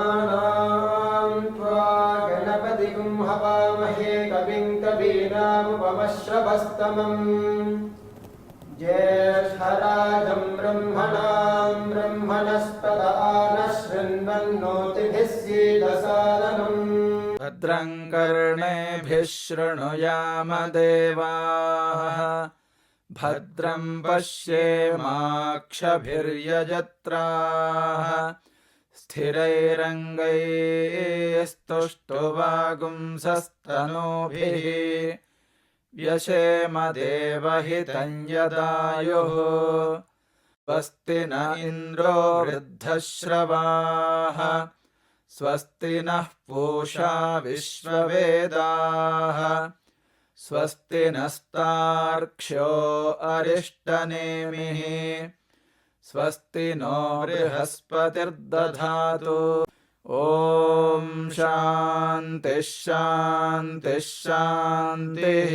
गणानां त्वा गणपतिं हवामहे कविं कवीनामुपमश्रवस्तमम् ज्येष्ठराजं ब्रह्मणां ब्रह्मणस्पत नः शृण्वन्नोतिभिः सीदसादनम् भद्रं कर्णेभिः शृणुयाम देवाः भद्रं पश्येमाक्षभिर्यजत्राः स्थिरैरङ्गैस्तुष्टुवागुंसस्तनूभिः व्यशेम देवहितं यदायुः स्वस्ति न इन्द्रो वृद्धश्रवाः स्वस्ति नः पूषा विश्ववेदाः स्वस्ति नस्तार्क्ष्यो अरिष्टनेमिः स्वस्ति नो बृहस्पतिर्दधातु ॐ शान्तिः शान्तिः शान्तिः।